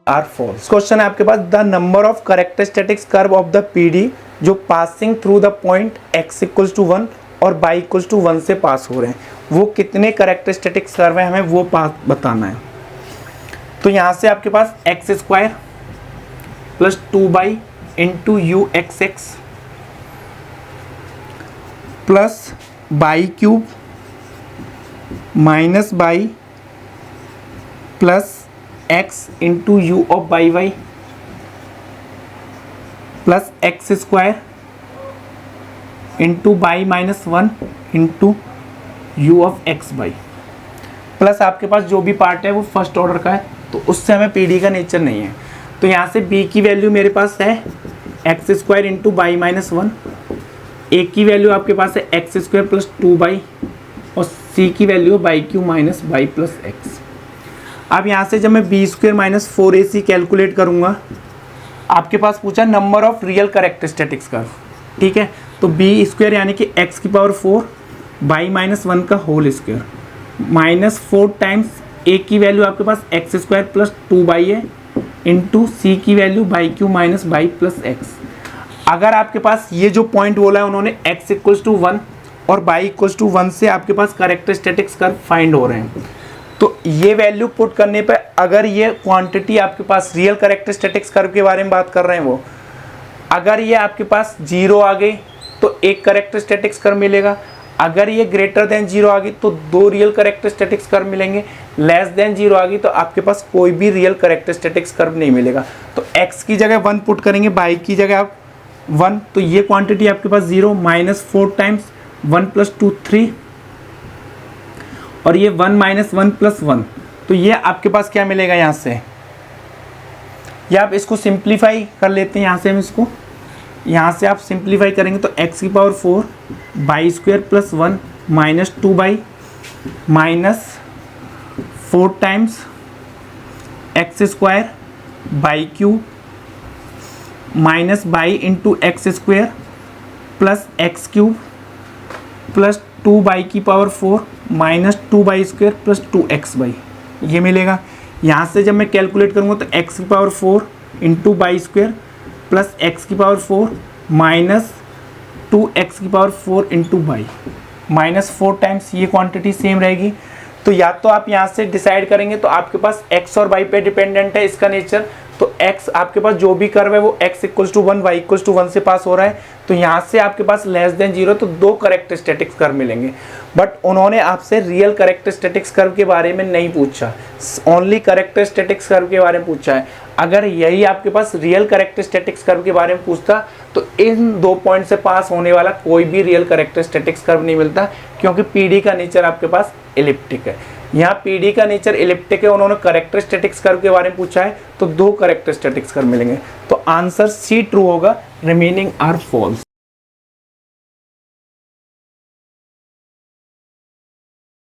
Are false. Question है आपके पास, the number of characteristics curve of the PD जो passing through the point x equals to 1 और y equals to 1 से पास हो रहे हैं, वो कितने कैरेक्टरिस्टिक्स कर्व है, हमें वो बताना है। तो यहाँ से आपके पास x square plus 2y into u x x plus by cube minus by plus x into u of by y plus x square into by minus 1 into u of x by plus आपके पास जो भी part है वो first order का है, तो उससे हमें पीडी का नेचर नहीं है। तो यहाँ से b की वैल्यू मेरे पास है x square into by minus 1, ए की वैल्यू आपके पास है एक्स स्क्वायर प्लस 2y और c की value by Q minus by plus x. अब यहाँ से जब मैं B square minus 4ac calculate करूँगा, आपके पास पूछा number of real characteristics curve, ठीक है। तो बी स्क्वायर यानी कि x की पावर 4 बाई माइनस 1 का whole square minus 4 times a की वैल्यू आपके पास एक्स स्क्वायर प्लस 2y है इंटू सी की value by Q minus by plus x. अगर आपके पास ये जो पॉइंट बोला है उन्होंने x इक्वल्स टू 1 और y इक्वल्स टू 1 से आपके पास कैरेक्टरिस्टिक्स कर्व फाइंड हो रहे हैं, तो ये वैल्यू पुट करने पर अगर ये क्वांटिटी आपके पास रियल कैरेक्टरिस्टिक्स कर्व के बारे में बात कर रहे हैं वो, अगर ये आपके पास 0 आ गई तो एक कैरेक्टरिस्टिक्स कर्व मिलेगा, अगर ये ग्रेटर देन 0 आ गई तो 2 रियल कैरेक्टरिस्टिक्स कर्व मिलेंगे, लेस देन 0 आ गई तो आपके पास कोई भी रियल कैरेक्टरिस्टिक्स कर्व नहीं मिलेगा। तो x की जगह 1 पुट करेंगे, y की जगह आप 1, तो ये क्वांटिटी आपके पास 0 माइनस 4 टाइम्स 1 प्लस 2 3 और ये 1 माइनस 1 प्लस 1, तो ये आपके पास क्या मिलेगा यहाँ से, या आप इसको सिंप्लीफाई कर लेते हैं। यहाँ से हम इसको यहाँ से आप सिंप्लीफाई करेंगे तो x की power 4 by square plus 1 minus 2y minus 4 times x square by cube minus by into x square plus x cube plus 2y की power 4 minus 2y square plus 2x by, ये मिलेगा। यहाँ से जब मैं कैलकुलेट करूँगा तो x की power 4 into by square plus x की पावर 4 माइनस 2x की power 4 into by minus 4 times, ये क्वांटिटी सेम रहेगी। तो या तो आप यहाँ से डिसाइड करेंगे तो आपके पास x और y पे डिपेंडेंट है इसका नेचर, तो x आपके पास जो भी कर्व है वो x equals to 1 y equals to 1 से पास हो रहा है, तो यहाँ से आपके पास लेस देन 0 तो 2 कैरेक्टरिस्टिक्स कर्व मिलेंगे। बट उन्होंने आपसे रियल कैरेक्टरिस्टिक्स कर्व के बारे में नहीं पूछा, ओनली कैरेक्टरिस्टिक्स कर्व के बारे में पूछा है। अगर यही आपके पास रियल कैरेक्टरिस्टिक्स कर्व के बारे में पूछता तो इन 2 पॉइंट से पास होने वाला कोई भी रियल कैरेक्टरिस्टिक्स कर्व नहीं मिलता, क्योंकि पीडी का नेचर आपके पास एलिप्टिक है। यहाँ पीडी का नेचर एलिप्टिक है, उन्होंने कैरेक्टरिस्टिक्स कर्व के बारे में पूछा है तो 2 कैरेक्टरिस्टिक्स कर्व मिलेंगे। तो आंसर सी ट्रू होगा, रिमेनिंग आर फॉल्स।